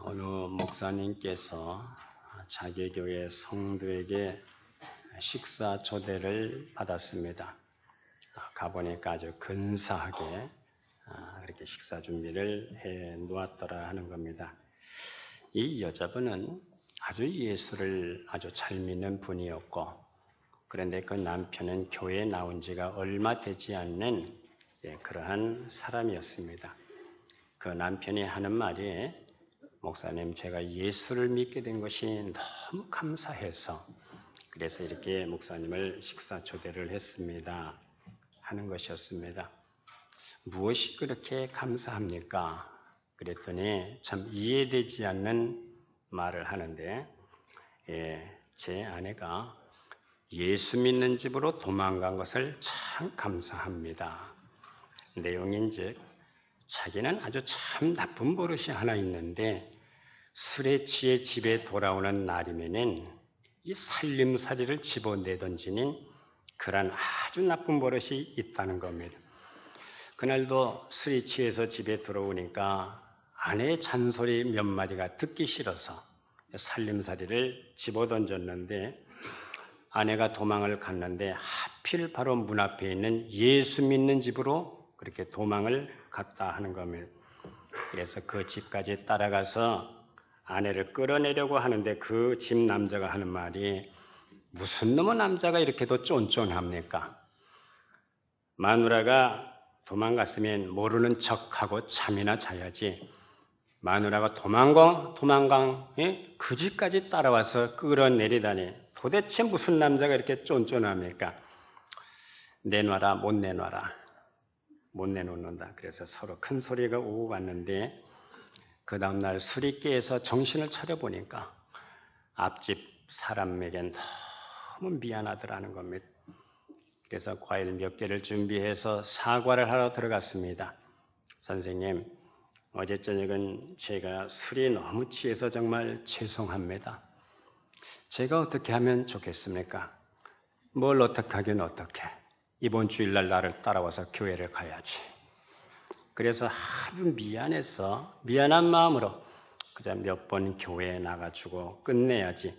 어느 목사님께서 자기 교회 성도에게 식사 초대를 받았습니다. 가보니까 아주 근사하게 그렇게 식사 준비를 해 놓았더라 하는 겁니다. 이 여자분은 아주 예수를 아주 잘 믿는 분이었고, 그런데 그 남편은 교회에 나온 지가 얼마 되지 않는 그러한 사람이었습니다. 그 남편이 하는 말이, 목사님, 제가 예수를 믿게 된 것이 너무 감사해서 그래서 이렇게 목사님을 식사 초대를 했습니다 하는 것이었습니다. 무엇이 그렇게 감사합니까? 그랬더니 참 이해되지 않는 말을 하는데, 제 아내가 예수 믿는 집으로 도망간 것을 참 감사합니다. 내용인즉 자기는 아주 참 나쁜 버릇이 하나 있는데, 술에 취해 집에 돌아오는 날이면은 이 살림살이를 집어내던지는 그런 아주 나쁜 버릇이 있다는 겁니다. 그날도 술이 취해서 집에 들어오니까 아내의 잔소리 몇 마디가 듣기 싫어서 살림살이를 집어던졌는데, 아내가 도망을 갔는데 하필 바로 문 앞에 있는 예수 믿는 집으로 그렇게 도망을 갔다 하는 겁니다. 그래서 그 집까지 따라가서 아내를 끌어내려고 하는데 그 집 남자가 하는 말이, 무슨 놈의 남자가 이렇게도 쫀쫀합니까? 마누라가 도망갔으면 모르는 척하고 잠이나 자야지, 마누라가 도망강 그 집까지 따라와서 끌어내리다니 도대체 무슨 남자가 이렇게 쫀쫀합니까? 내놔라, 못 내놔라, 못 내놓는다. 그래서 서로 큰 소리가 오고 갔는데, 그 다음날 술이 깨서 정신을 차려보니까 앞집 사람에겐 너무 미안하더라는 겁니다. 그래서 과일 몇 개를 준비해서 사과를 하러 들어갔습니다. 선생님, 어제 저녁은 제가 술이 너무 취해서 정말 죄송합니다. 제가 어떻게 하면 좋겠습니까? 뭘 어떻게 하긴 어떻게. 이번 주일날 나를 따라와서 교회를 가야지. 그래서 아주 미안해서 미안한 마음으로 그저 몇 번 교회에 나가주고 끝내야지,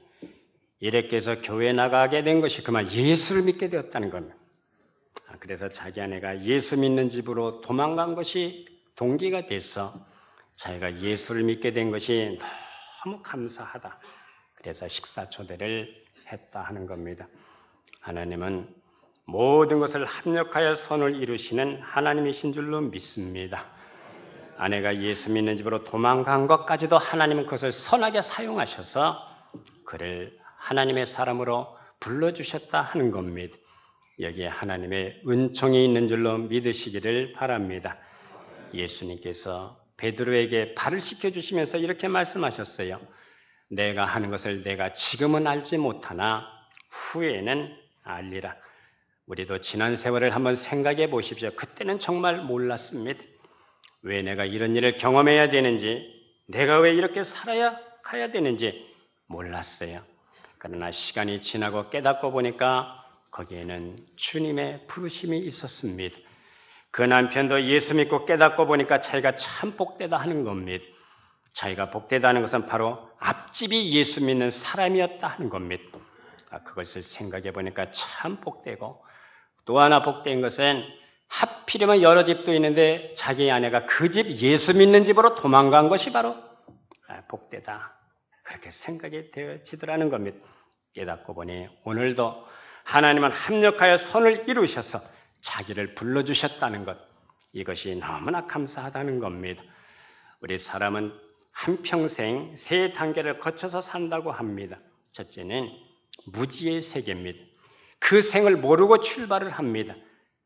이렇게 해서 교회에 나가게 된 것이 그만 예수를 믿게 되었다는 겁니다. 그래서 자기 아내가 예수 믿는 집으로 도망간 것이 동기가 돼서 자기가 예수를 믿게 된 것이 너무 감사하다. 그래서 식사 초대를 했다 하는 겁니다. 하나님은 모든 것을 합력하여 선을 이루시는 하나님이신 줄로 믿습니다. 아내가 예수 믿는 집으로 도망간 것까지도 하나님은 그것을 선하게 사용하셔서 그를 하나님의 사람으로 불러주셨다 하는 겁니다. 여기에 하나님의 은총이 있는 줄로 믿으시기를 바랍니다. 예수님께서 베드로에게 발을 씻겨주시면서 이렇게 말씀하셨어요. 내가 하는 것을 내가 지금은 알지 못하나 후에는 알리라. 우리도 지난 세월을 한번 생각해 보십시오. 그때는 정말 몰랐습니다. 왜 내가 이런 일을 경험해야 되는지, 내가 왜 이렇게 살아야 가야 되는지 몰랐어요. 그러나 시간이 지나고 깨닫고 보니까 거기에는 주님의 부르심이 있었습니다. 그 남편도 예수 믿고 깨닫고 보니까 자기가 참 복되다 하는 겁니다. 자기가 복되다 하는 것은 바로 앞집이 예수 믿는 사람이었다 하는 겁니다. 그것을 생각해 보니까 참 복되고, 또 하나 복된 것은 하필이면 여러 집도 있는데 자기 아내가 그 집 예수 믿는 집으로 도망간 것이 바로 복되다, 그렇게 생각이 되어지더라는 겁니다. 깨닫고 보니 오늘도 하나님은 합력하여 선을 이루셔서 자기를 불러주셨다는 것, 이것이 너무나 감사하다는 겁니다. 우리 사람은 한평생 세 단계를 거쳐서 산다고 합니다. 첫째는 무지의 세계입니다. 그 생을 모르고 출발을 합니다.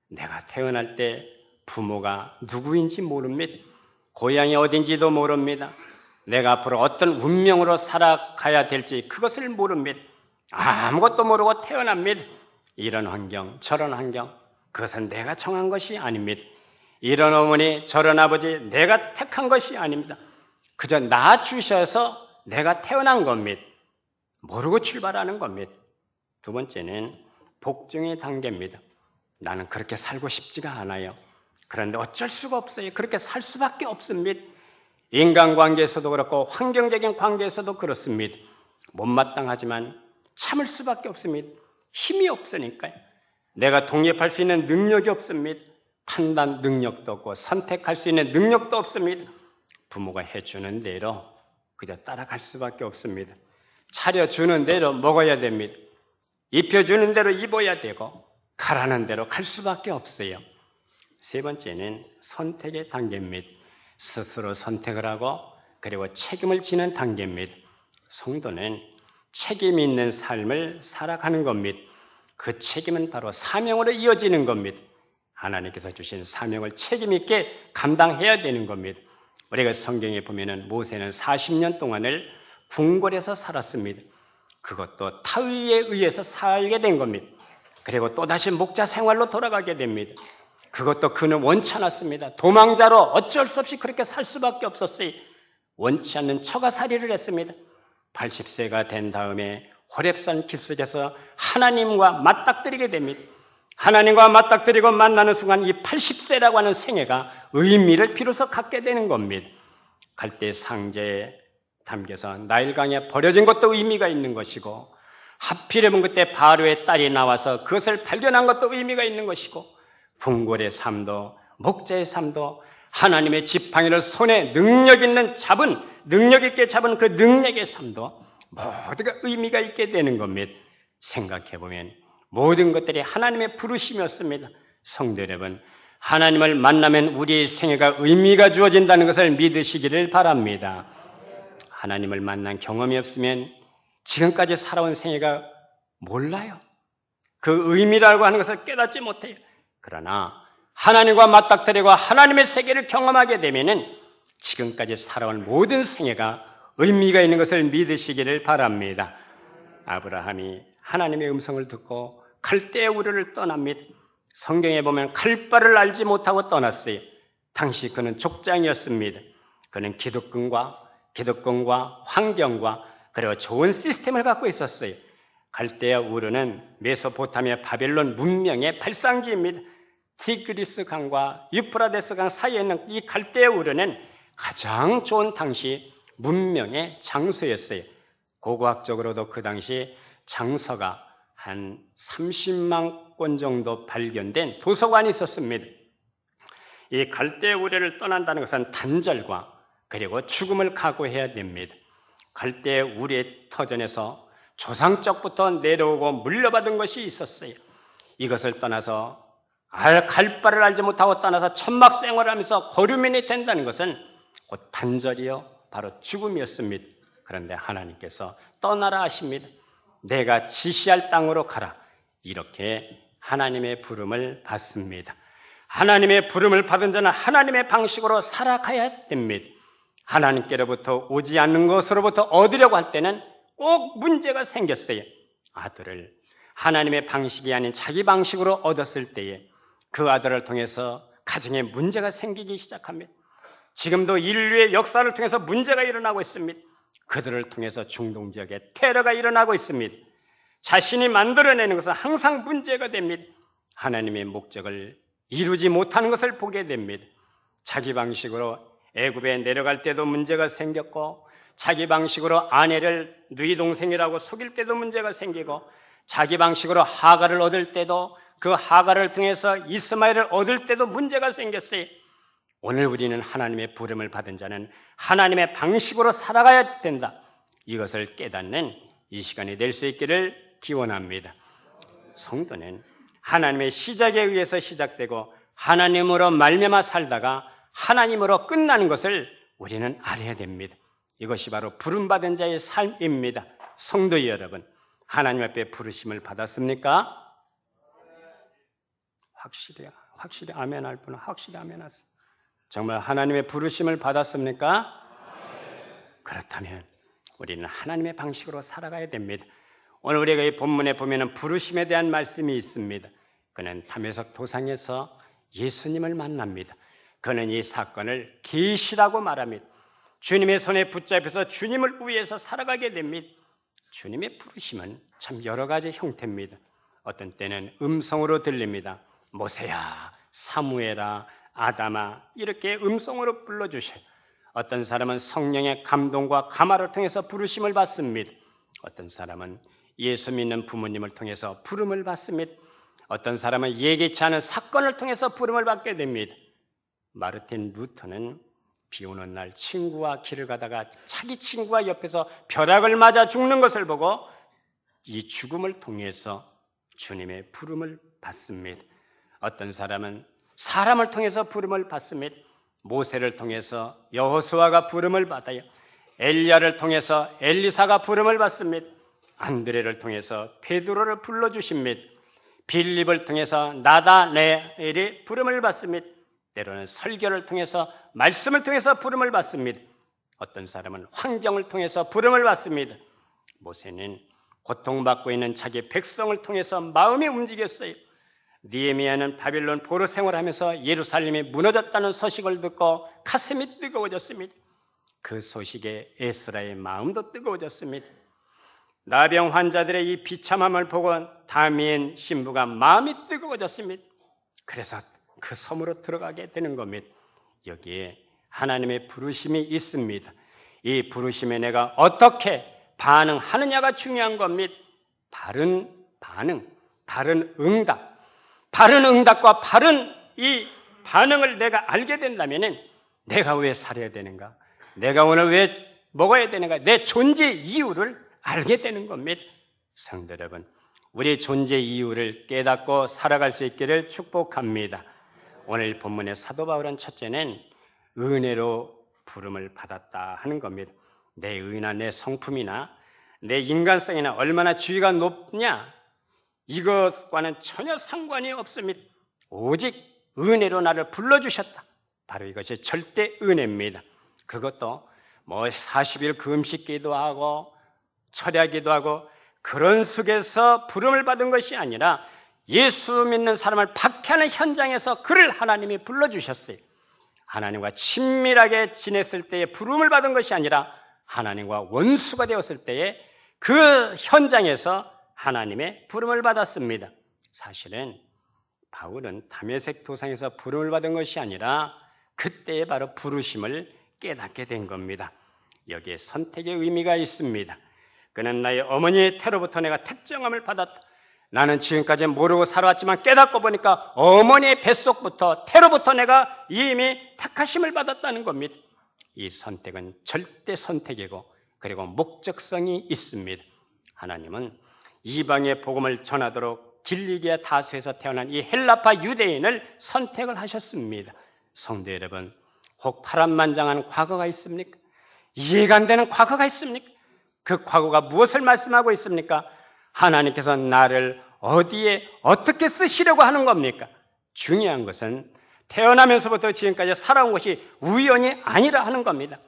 내가 태어날 때 부모가 누구인지 모릅니다. 고향이 어딘지도 모릅니다. 내가 앞으로 어떤 운명으로 살아가야 될지 그것을 모릅니다. 아무것도 모르고 태어납니다. 이런 환경, 저런 환경, 그것은 내가 정한 것이 아닙니다. 이런 어머니, 저런 아버지, 내가 택한 것이 아닙니다. 그저 낳아주셔서 내가 태어난 겁니다. 모르고 출발하는 겁니다. 두 번째는 복종의 단계입니다. 나는 그렇게 살고 싶지가 않아요. 그런데 어쩔 수가 없어요. 그렇게 살 수밖에 없습니다. 인간관계에서도 그렇고 환경적인 관계에서도 그렇습니다. 못마땅하지만 참을 수밖에 없습니다. 힘이 없으니까요. 내가 독립할 수 있는 능력이 없습니다. 판단 능력도 없고 선택할 수 있는 능력도 없습니다. 부모가 해주는 대로 그저 따라갈 수밖에 없습니다. 차려주는 대로 먹어야 됩니다. 입혀주는 대로 입어야 되고 가라는 대로 갈 수밖에 없어요. 세 번째는 선택의 단계입니다. 스스로 선택을 하고 그리고 책임을 지는 단계입니다. 성도는 책임 있는 삶을 살아가는 겁니다. 그 책임은 바로 사명으로 이어지는 겁니다. 하나님께서 주신 사명을 책임 있게 감당해야 되는 겁니다. 우리가 성경에 보면은 모세는 40년 동안을 궁궐에서 살았습니다. 그것도 타의에 의해서 살게 된 겁니다. 그리고 또다시 목자 생활로 돌아가게 됩니다. 그것도 그는 원치 않았습니다. 도망자로 어쩔 수 없이 그렇게 살 수밖에 없었어요. 원치 않는 처가살이를 했습니다. 80세가 된 다음에 호렙산 기슭에서 하나님과 맞닥뜨리게 됩니다. 하나님과 맞닥뜨리고 만나는 순간 이 80세라고 하는 생애가 의미를 비로소 갖게 되는 겁니다. 갈대 상자에 담겨서 나일강에 버려진 것도 의미가 있는 것이고 하필이면 그때 바로의 딸이 나와서 그것을 발견한 것도 의미가 있는 것이고 궁궐의 삶도 목자의 삶도 하나님의 지팡이를 손에 능력 있게 잡은 그 능력의 삶도 모두가 의미가 있게 되는 겁니다. 생각해보면 모든 것들이 하나님의 부르심이었습니다. 성도 여러분, 하나님을 만나면 우리의 생애가 의미가 주어진다는 것을 믿으시기를 바랍니다. 하나님을 만난 경험이 없으면 지금까지 살아온 생애가 몰라요. 그 의미라고 하는 것을 깨닫지 못해요. 그러나 하나님과 맞닥뜨리고 하나님의 세계를 경험하게 되면은 지금까지 살아온 모든 생애가 의미가 있는 것을 믿으시기를 바랍니다. 아브라함이 하나님의 음성을 듣고 갈대아 우르를 떠납니다. 성경에 보면 칼바를 알지 못하고 떠났어요. 당시 그는 족장이었습니다. 그는 기득권과 환경과 그리고 좋은 시스템을 갖고 있었어요. 갈대아 우르는 메소포타미아 바벨론 문명의 발상지입니다. 티그리스 강과 유프라데스 강 사이에 있는 이 갈대아 우르는 가장 좋은 당시 문명의 장소였어요. 고고학적으로도 그 당시 장서가 한 30만 권 정도 발견된 도서관이 있었습니다. 이 갈대아 우르를 떠난다는 것은 단절과 그리고 죽음을 각오해야 됩니다. 갈대아 우르의 터전에서 조상적부터 내려오고 물려받은 것이 있었어요. 이것을 떠나서 갈 바를 알지 못하고 떠나서 천막 생활을 하면서 거류민이 된다는 것은 곧 단절이요 바로 죽음이었습니다. 그런데 하나님께서 떠나라 하십니다. 내가 지시할 땅으로 가라. 이렇게 하나님의 부름을 받습니다. 하나님의 부름을 받은 자는 하나님의 방식으로 살아가야 됩니다. 하나님께로부터 오지 않는 것으로부터 얻으려고 할 때는 꼭 문제가 생겼어요. 아들을 하나님의 방식이 아닌 자기 방식으로 얻었을 때에 그 아들을 통해서 가정에 문제가 생기기 시작합니다. 지금도 인류의 역사를 통해서 문제가 일어나고 있습니다. 그들을 통해서 중동 지역에 테러가 일어나고 있습니다. 자신이 만들어내는 것은 항상 문제가 됩니다. 하나님의 목적을 이루지 못하는 것을 보게 됩니다. 자기 방식으로 애굽에 내려갈 때도 문제가 생겼고 자기 방식으로 아내를 누이 동생이라고 속일 때도 문제가 생기고 자기 방식으로 하갈을 얻을 때도 그 하갈을 통해서 이스마엘을 얻을 때도 문제가 생겼어요. 오늘 우리는 하나님의 부름을 받은 자는 하나님의 방식으로 살아가야 된다. 이것을 깨닫는 이 시간이 될 수 있기를 기원합니다. 성도는 하나님의 시작에 의해서 시작되고 하나님으로 말미암아 살다가 하나님으로 끝나는 것을 우리는 알아야 됩니다. 이것이 바로 부름받은 자의 삶입니다. 성도 여러분, 하나님 앞에 부르심을 받았습니까? 확실히 아멘 할 분은 확실히 아멘 하세요. 정말 하나님의 부르심을 받았습니까? 그렇다면 우리는 하나님의 방식으로 살아가야 됩니다. 오늘 우리가 이 본문에 보면 부르심에 대한 말씀이 있습니다. 그는 다메섹 도상에서 예수님을 만납니다. 그는 이 사건을 계시라고 말합니다. 주님의 손에 붙잡혀서 주님을 위해서 살아가게 됩니다. 주님의 부르심은 참 여러 가지 형태입니다. 어떤 때는 음성으로 들립니다. 모세야, 사무엘아, 아담아 이렇게 음성으로 불러주셔요. 어떤 사람은 성령의 감동과 감화를 통해서 부르심을 받습니다. 어떤 사람은 예수 믿는 부모님을 통해서 부름을 받습니다. 어떤 사람은 예기치 않은 사건을 통해서 부름을 받게 됩니다. 마르틴 루터는 비 오는 날 친구와 길을 가다가 자기 친구가 옆에서 벼락을 맞아 죽는 것을 보고 이 죽음을 통해서 주님의 부름을 받습니다. 어떤 사람은 사람을 통해서 부름을 받습니다. 모세를 통해서 여호수아가 부름을 받아요. 엘리야를 통해서 엘리사가 부름을 받습니다. 안드레를 통해서 베드로를 불러주십니다. 빌립을 통해서 나다네엘이 부름을 받습니다. 때로는 설교를 통해서 말씀을 통해서 부름을 받습니다. 어떤 사람은 환경을 통해서 부름을 받습니다. 모세는 고통받고 있는 자기 백성을 통해서 마음이 움직였어요. 느헤미야는 바빌론 포로 생활하면서 예루살렘이 무너졌다는 소식을 듣고 가슴이 뜨거워졌습니다. 그 소식에 에스라의 마음도 뜨거워졌습니다. 나병 환자들의 이 비참함을 보고 다미엔 신부가 마음이 뜨거워졌습니다. 그래서 그 섬으로 들어가게 되는 겁니다. 여기에 하나님의 부르심이 있습니다. 이 부르심에 내가 어떻게 반응하느냐가 중요한 겁니다. 바른 반응, 바른 응답. 바른 응답과 바른 이 반응을 내가 알게 된다면 내가 왜 살아야 되는가? 내가 오늘 왜 먹어야 되는가? 내 존재 이유를 알게 되는 겁니다. 성도 여러분, 우리 존재 이유를 깨닫고 살아갈 수 있기를 축복합니다. 오늘 본문의 사도 바울은 첫째는 은혜로 부름을 받았다 하는 겁니다. 내 의나 내 성품이나 내 인간성이나 얼마나 지위가 높냐 이것과는 전혀 상관이 없습니다. 오직 은혜로 나를 불러주셨다. 바로 이것이 절대 은혜입니다. 그것도 뭐 40일 금식 기도하고 철야기도 하고 그런 속에서 부름을 받은 것이 아니라 예수 믿는 사람을 박해하는 현장에서 그를 하나님이 불러주셨어요. 하나님과 친밀하게 지냈을 때에 부름을 받은 것이 아니라 하나님과 원수가 되었을 때에 그 현장에서 하나님의 부름을 받았습니다. 사실은 바울은 다메섹 도상에서 부름을 받은 것이 아니라 그때에 바로 부르심을 깨닫게 된 겁니다. 여기에 선택의 의미가 있습니다. 그는 나의 어머니의 태로부터 내가 택정함을 받았다. 나는 지금까지 모르고 살아왔지만 깨닫고 보니까 어머니의 뱃속부터 태로부터 내가 이미 택하심을 받았다는 겁니다. 이 선택은 절대 선택이고 그리고 목적성이 있습니다. 하나님은 이방의 복음을 전하도록 길리기아 다소에서 태어난 이 헬라파 유대인을 선택을 하셨습니다. 성도 여러분, 혹 파란만장한 과거가 있습니까? 이해가 안 되는 과거가 있습니까? 그 과거가 무엇을 말씀하고 있습니까? 하나님께서 나를 어디에 어떻게 쓰시려고 하는 겁니까? 중요한 것은 태어나면서부터 지금까지 살아온 것이 우연이 아니라 하는 겁니다.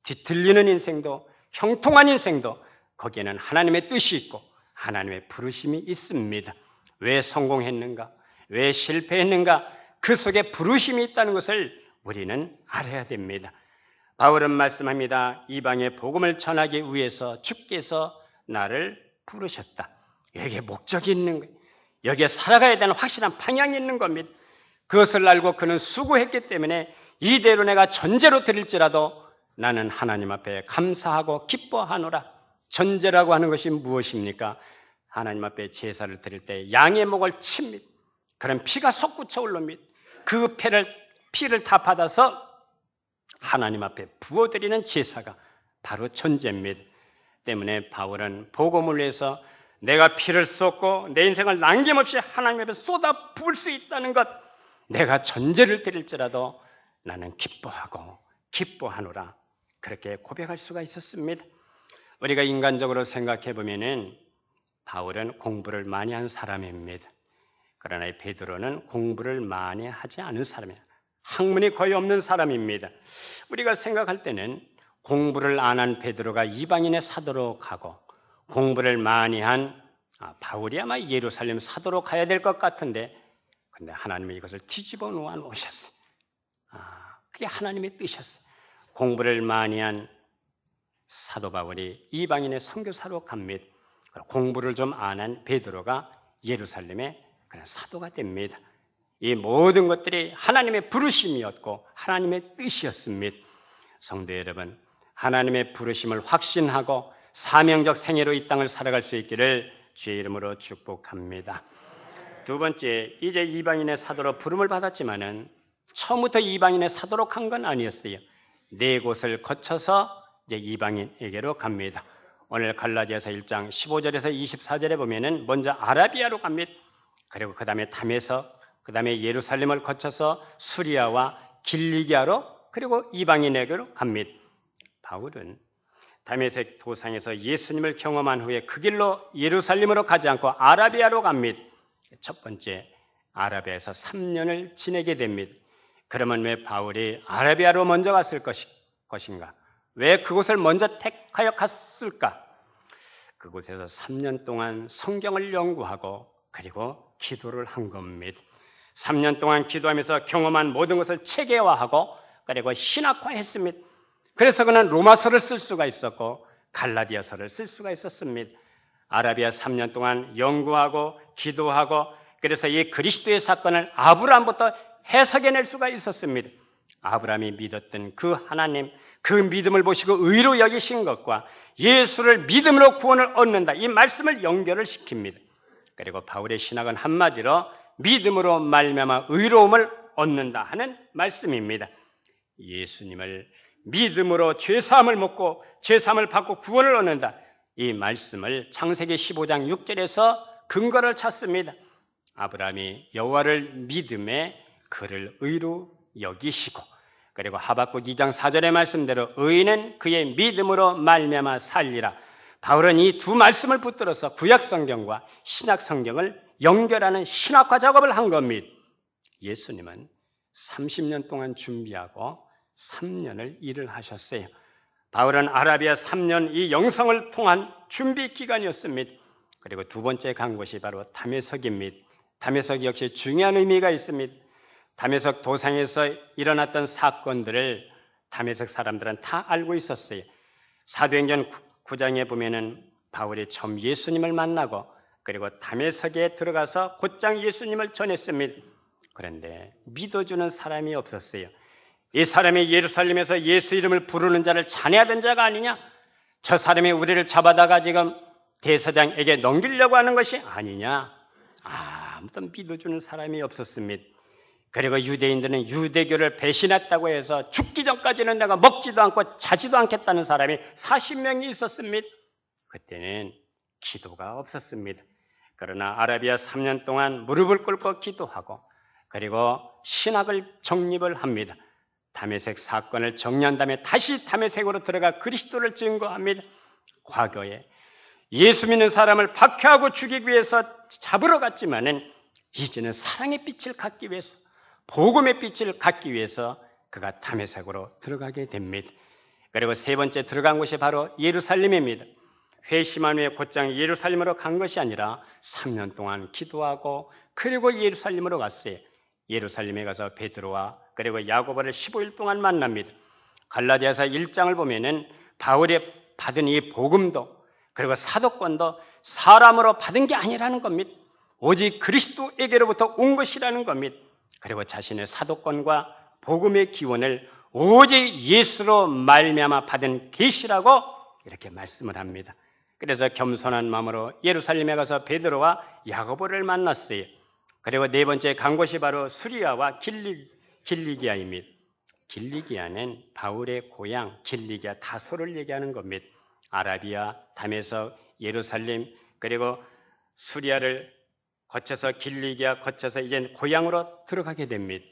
뒤틀리는 인생도 형통한 인생도 거기에는 하나님의 뜻이 있고 하나님의 부르심이 있습니다. 왜 성공했는가? 왜 실패했는가? 그 속에 부르심이 있다는 것을 우리는 알아야 됩니다. 바울은 말씀합니다. 이방의 복음을 전하기 위해서 주께서 나를 부르셨다. 여기에 목적이 있는 거예요. 여기에 살아가야 되는 확실한 방향이 있는 겁니다. 그것을 알고 그는 수고했기 때문에 이대로 내가 전제로 드릴지라도 나는 하나님 앞에 감사하고 기뻐하노라. 전제라고 하는 것이 무엇입니까? 하나님 앞에 제사를 드릴 때 양의 목을 칩니다. 그럼 피가 솟구쳐 올라옵니다. 그 피를 다 받아서 하나님 앞에 부어드리는 제사가 바로 전제입니다. 때문에 바울은 복음을 위해서 내가 피를 쏟고 내 인생을 남김없이 하나님 앞에 쏟아 부을 수 있다는 것, 내가 전제를 드릴지라도 나는 기뻐하고 기뻐하노라. 그렇게 고백할 수가 있었습니다. 우리가 인간적으로 생각해 보면은 바울은 공부를 많이 한 사람입니다. 그러나 베드로는 공부를 많이 하지 않은 사람이에요. 학문이 거의 없는 사람입니다. 우리가 생각할 때는 공부를 안 한 베드로가 이방인의 사도로 가고 공부를 많이 한 바울이 아마 예루살렘 사도로 가야 될 것 같은데 근데 하나님이 이것을 뒤집어 놓아 놓으셨어요. 그게 하나님의 뜻이었어요. 공부를 많이 한 사도 바울이 이방인의 선교사로 갑니다. 공부를 좀 안 한 베드로가 예루살렘의 그런 사도가 됩니다. 이 모든 것들이 하나님의 부르심이었고 하나님의 뜻이었습니다. 성도 여러분, 하나님의 부르심을 확신하고 사명적 생애로 이 땅을 살아갈 수 있기를 주의 이름으로 축복합니다. 두 번째, 이제 이방인의 사도로 부름을 받았지만은 처음부터 이방인의 사도로 간 건 아니었어요. 네 곳을 거쳐서 이제 이방인에게로 갑니다. 오늘 갈라디아서 1장 15절에서 24절에 보면은 먼저 아라비아로 갑니다. 그리고 그 다음에 담에서, 그 다음에 예루살렘을 거쳐서 수리아와 길리기아로, 그리고 이방인에게로 갑니다. 바울은 다메섹 도상에서 예수님을 경험한 후에 그 길로 예루살렘으로 가지 않고 아라비아로 갑니다. 첫 번째, 아라비아에서 3년을 지내게 됩니다. 그러면 왜 바울이 아라비아로 먼저 갔을 것인가? 왜 그곳을 먼저 택하여 갔을까? 그곳에서 3년 동안 성경을 연구하고 그리고 기도를 한 겁니다. 3년 동안 기도하면서 경험한 모든 것을 체계화하고 그리고 신학화했습니다. 그래서 그는 로마서를 쓸 수가 있었고 갈라디아서를 쓸 수가 있었습니다. 아라비아 3년 동안 연구하고 기도하고 그래서 이 그리스도의 사건을 아브라함부터 해석해낼 수가 있었습니다. 아브라함이 믿었던 그 하나님, 그 믿음을 보시고 의로 여기신 것과 예수를 믿음으로 구원을 얻는다, 이 말씀을 연결을 시킵니다. 그리고 바울의 신학은 한마디로 믿음으로 말미암아 의로움을 얻는다 하는 말씀입니다. 예수님을 믿음으로 죄사함을 먹고 죄사함을 받고 구원을 얻는다, 이 말씀을 창세기 15장 6절에서 근거를 찾습니다. 아브라함이 여호와를 믿음에 그를 의로 여기시고, 그리고 하박국 2장 4절의 말씀대로 의인은 그의 믿음으로 말미암아 살리라. 바울은 이 두 말씀을 붙들어서 구약 성경과 신약 성경을 연결하는 신학화 작업을 한 겁니다. 예수님은 30년 동안 준비하고 3년을 일을 하셨어요. 바울은 아라비아 3년 이 영성을 통한 준비 기간이었습니다. 그리고 두 번째 간 곳이 바로 다메섹입니다. 다메섹 역시 중요한 의미가 있습니다. 다메섹 도상에서 일어났던 사건들을 다메섹 사람들은 다 알고 있었어요. 사도행전 9장에 보면은 바울이 처음 예수님을 만나고 그리고 다메섹에 들어가서 곧장 예수님을 전했습니다. 그런데 믿어주는 사람이 없었어요. 이 사람이 예루살렘에서 예수 이름을 부르는 자를 찬양하던 자가 아니냐? 저 사람이 우리를 잡아다가 지금 대사장에게 넘기려고 하는 것이 아니냐? 아무도 믿어주는 사람이 없었습니다. 그리고 유대인들은 유대교를 배신했다고 해서 죽기 전까지는 내가 먹지도 않고 자지도 않겠다는 사람이 40명이 있었습니다. 그때는 기도가 없었습니다. 그러나 아라비아 3년 동안 무릎을 꿇고 기도하고 그리고 신학을 정립을 합니다. 다메섹 사건을 정리한 다음에 다시 다메섹으로 들어가 그리스도를 증거합니다. 과거에 예수 믿는 사람을 박해하고 죽이기 위해서 잡으러 갔지만은 이제는 사랑의 빛을 갖기 위해서, 복음의 빛을 갖기 위해서 그가 다메섹으로 들어가게 됩니다. 그리고 세 번째 들어간 곳이 바로 예루살렘입니다. 회심한 후에 곧장 예루살렘으로 간 것이 아니라 3년 동안 기도하고 그리고 예루살렘으로 갔어요. 예루살렘에 가서 베드로와 그리고 야고보를 15일 동안 만납니다. 갈라디아서 1장을 보면은 바울이 받은 이 복음도 그리고 사도권도 사람으로 받은 게 아니라는 겁니다. 오직 그리스도에게로부터 온 것이라는 겁니다. 그리고 자신의 사도권과 복음의 기원을 오직 예수로 말미암아 받은 계시라고 이렇게 말씀을 합니다. 그래서 겸손한 마음으로 예루살렘에 가서 베드로와 야고보를 만났어요. 그리고 네 번째 간 곳이 바로 수리아와 길리기아입니다. 길리기아는 바울의 고향 길리기아 다소를 얘기하는 겁니다. 아라비아, 다메섹, 예루살렘 그리고 수리아를 거쳐서 길리기아 거쳐서 이제 고향으로 들어가게 됩니다.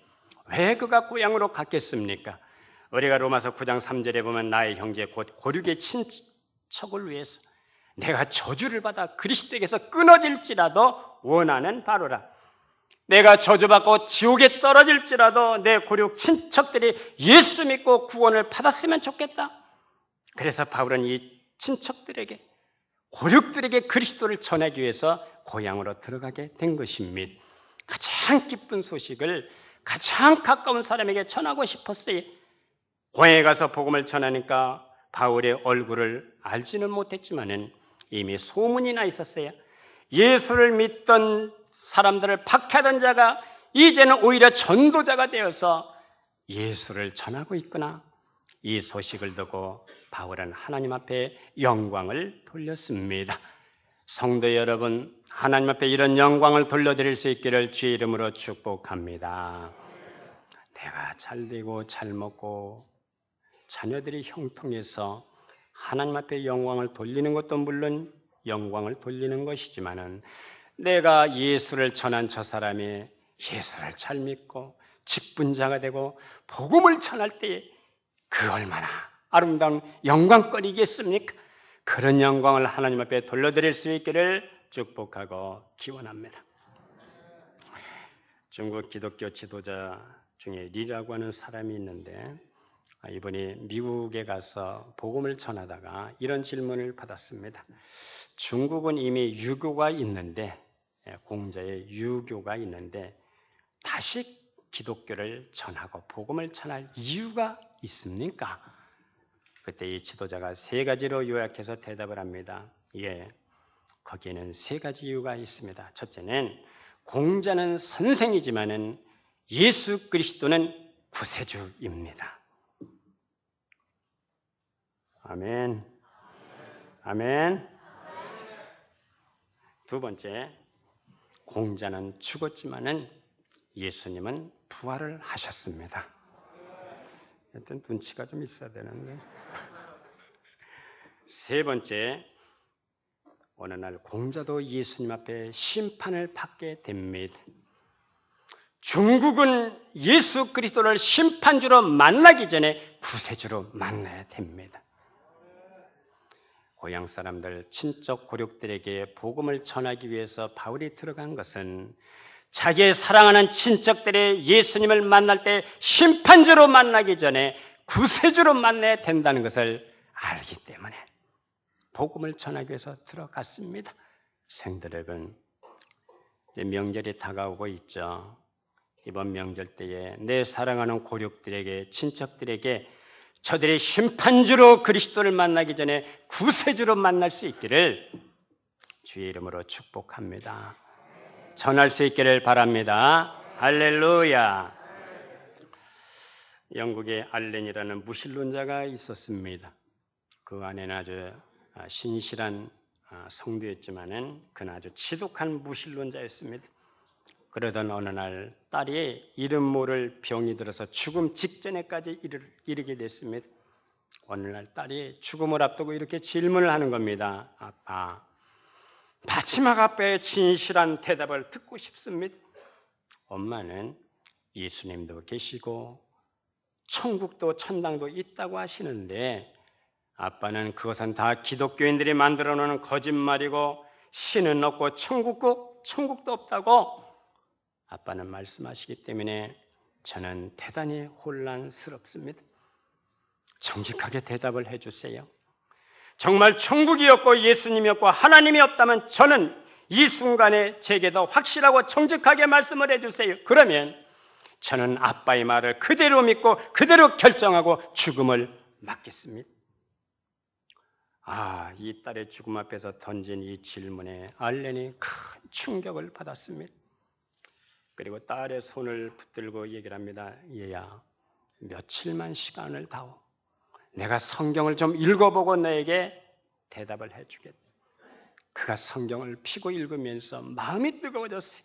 왜 그가 고향으로 갔겠습니까? 우리가 로마서 9장 3절에 보면 나의 형제 곧 고륙의 친척을 위해서 내가 저주를 받아 그리스도에게서 끊어질지라도 원하는 바로라. 내가 저주받고 지옥에 떨어질지라도 내 고륙 친척들이 예수 믿고 구원을 받았으면 좋겠다. 그래서 바울은 이 친척들에게, 고륙들에게 그리스도를 전하기 위해서 고향으로 들어가게 된 것입니다. 가장 기쁜 소식을 가장 가까운 사람에게 전하고 싶었어요. 고향에 가서 복음을 전하니까 바울의 얼굴을 알지는 못했지만은 이미 소문이 나 있었어요. 예수를 믿던 사람들을 박해하던 자가 이제는 오히려 전도자가 되어서 예수를 전하고 있구나. 이 소식을 듣고 바울은 하나님 앞에 영광을 돌렸습니다. 성도 여러분, 하나님 앞에 이런 영광을 돌려드릴 수 있기를 주의 이름으로 축복합니다. 내가 잘 되고 잘 먹고 자녀들이 형통해서 하나님 앞에 영광을 돌리는 것도 물론 영광을 돌리는 것이지만은 내가 예수를 전한 저 사람이 예수를 잘 믿고 직분자가 되고 복음을 전할 때 그 얼마나 아름다운 영광거리겠습니까? 그런 영광을 하나님 앞에 돌려드릴 수 있기를 축복하고 기원합니다. 중국 기독교 지도자 중에 리라고 하는 사람이 있는데 이분이 미국에 가서 복음을 전하다가 이런 질문을 받았습니다. 중국은 이미 유교가 있는데 공자의 유교가 있는데 다시 기독교를 전하고 복음을 전할 이유가 있습니까? 그때 이 지도자가 세 가지로 요약해서 대답을 합니다. 예, 거기에는 세 가지 이유가 있습니다. 첫째는 공자는 선생이지만은 예수 그리스도는 구세주입니다. 아멘. 아멘. 두 번째, 공자는 죽었지만은 예수님은 부활을 하셨습니다. 일단 눈치가 좀 있어야 되는데. 세 번째, 어느 날 공자도 예수님 앞에 심판을 받게 됩니다. 중국은 예수 그리스도를 심판주로 만나기 전에 구세주로 만나야 됩니다. 고향 사람들, 친척 고륙들에게 복음을 전하기 위해서 바울이 들어간 것은 자기의 사랑하는 친척들의 예수님을 만날 때 심판주로 만나기 전에 구세주로 만나야 된다는 것을 알기 때문에 복음을 전하기 위해서 들어갔습니다. 성도 여러분, 이제 명절이 다가오고 있죠. 이번 명절 때에 내 사랑하는 고륙들에게, 친척들에게 저들이 심판주로 그리스도를 만나기 전에 구세주로 만날 수 있기를 주의 이름으로 축복합니다. 전할 수 있기를 바랍니다. 할렐루야. 영국에 알렌이라는 무신론자가 있었습니다. 그 안에는 아주 신실한 성도였지만은 그는 아주 지독한 무신론자였습니다. 그러던 어느 날 딸이 이름 모를 병이 들어서 죽음 직전에까지 이르게 됐습니다. 어느 날 딸이 죽음을 앞두고 이렇게 질문을 하는 겁니다. 아빠, 마지막 아빠의 진실한 대답을 듣고 싶습니다. 엄마는 예수님도 계시고 천국도 천당도 있다고 하시는데 아빠는 그것은 다 기독교인들이 만들어 놓은 거짓말이고 신은 없고 천국도 없다고 아빠는 말씀하시기 때문에 저는 대단히 혼란스럽습니다. 정직하게 대답을 해주세요. 정말 천국이 없고 예수님이 없고 하나님이 없다면 저는 이 순간에 제게 더 확실하고 정직하게 말씀을 해주세요. 그러면 저는 아빠의 말을 그대로 믿고 그대로 결정하고 죽음을 맞겠습니다. 이 딸의 죽음 앞에서 던진 이 질문에 알렌이 큰 충격을 받았습니다. 그리고 딸의 손을 붙들고 얘기를 합니다. 얘야, 며칠만 시간을 다오. 내가 성경을 좀 읽어보고 너에게 대답을 해주겠다. 그가 성경을 펴고 읽으면서 마음이 뜨거워졌어요.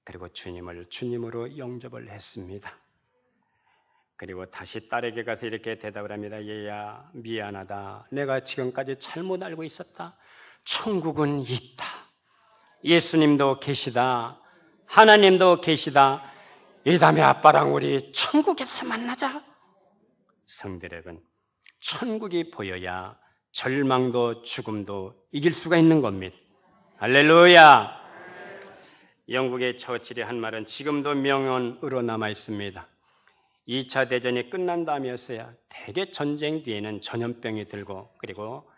그리고 주님을 주님으로 영접을 했습니다. 그리고 다시 딸에게 가서 이렇게 대답을 합니다. 얘야, 미안하다. 내가 지금까지 잘못 알고 있었다. 천국은 있다. 예수님도 계시다. 하나님도 계시다. 이 다음에 아빠랑 우리 천국에서 만나자. 성도 여러분, 천국이 보여야 절망도 죽음도 이길 수가 있는 겁니다. 할렐루야. 영국의 처칠이 한 말은 지금도 명언으로 남아 있습니다. 2차 대전이 끝난 다음이었어야 대개 전쟁 뒤에는 전염병이 들고 그리고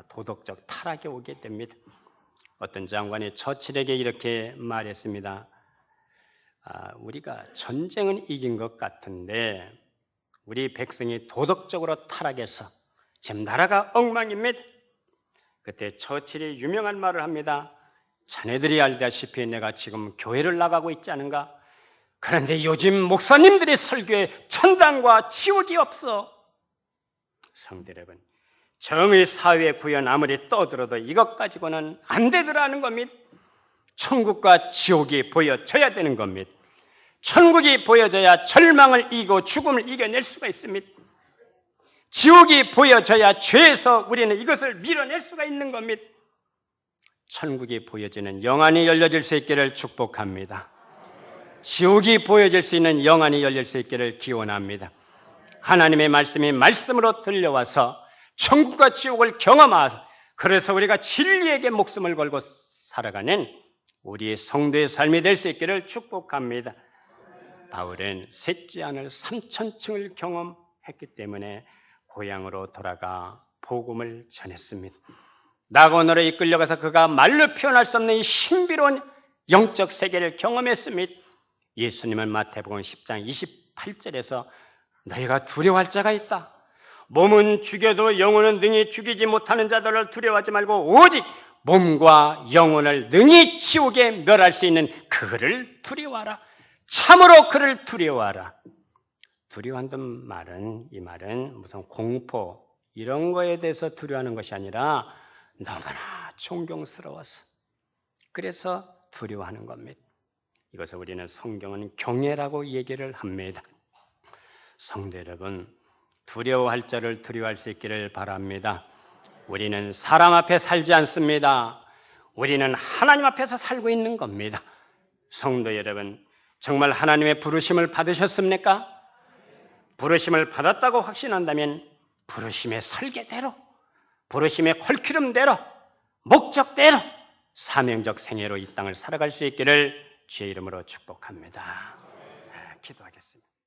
도덕적 타락이 오게 됩니다. 어떤 장관이 처칠에게 이렇게 말했습니다. 우리가 전쟁은 이긴 것 같은데 우리 백성이 도덕적으로 타락해서 지금 나라가 엉망입니다. 그때 처칠이 유명한 말을 합니다. 자네들이 알다시피 내가 지금 교회를 나가고 있지 않은가? 그런데 요즘 목사님들의 설교에 천당과 지옥이 없어. 성도 여러분, 정의 사회 구현 아무리 떠들어도 이것 가지고는 안 되더라는 겁니다. 천국과 지옥이 보여져야 되는 겁니다. 천국이 보여져야 절망을 이기고 죽음을 이겨낼 수가 있습니다. 지옥이 보여져야 죄에서 우리는 이것을 밀어낼 수가 있는 겁니다. 천국이 보여지는 영안이 열려질 수 있기를 축복합니다. 지옥이 보여질 수 있는 영안이 열릴 수 있기를 기원합니다. 하나님의 말씀이 말씀으로 들려와서 천국과 지옥을 경험하서 그래서 우리가 진리에게 목숨을 걸고 살아가는 우리의 성도의 삶이 될 수 있기를 축복합니다. 바울은 셋째 하늘 3000층을 경험했기 때문에 고향으로 돌아가 복음을 전했습니다. 낙원으로 이끌려가서 그가 말로 표현할 수 없는 이 신비로운 영적 세계를 경험했습니다. 예수님은 마태복음 10장 28절에서 너희가 두려워할 자가 있다. 몸은 죽여도 영혼은 능히 죽이지 못하는 자들을 두려워하지 말고 오직 몸과 영혼을 능히 지옥에 멸할 수 있는 그를 두려워하라. 참으로 그를 두려워하라. 두려워한다는 말은 이 말은 무슨 공포 이런 거에 대해서 두려워하는 것이 아니라 너무나 존경스러워서 그래서 두려워하는 겁니다. 이것을 우리는 성경은 경외라고 얘기를 합니다. 성도 여러분, 두려워할 자를 두려워할 수 있기를 바랍니다. 우리는 사람 앞에 살지 않습니다. 우리는 하나님 앞에서 살고 있는 겁니다. 성도 여러분, 정말 하나님의 부르심을 받으셨습니까? 부르심을 받았다고 확신한다면 부르심의 설계대로, 부르심의 컬큐름대로, 목적대로 사명적 생애로 이 땅을 살아갈 수 있기를 주의 이름으로 축복합니다. 기도하겠습니다.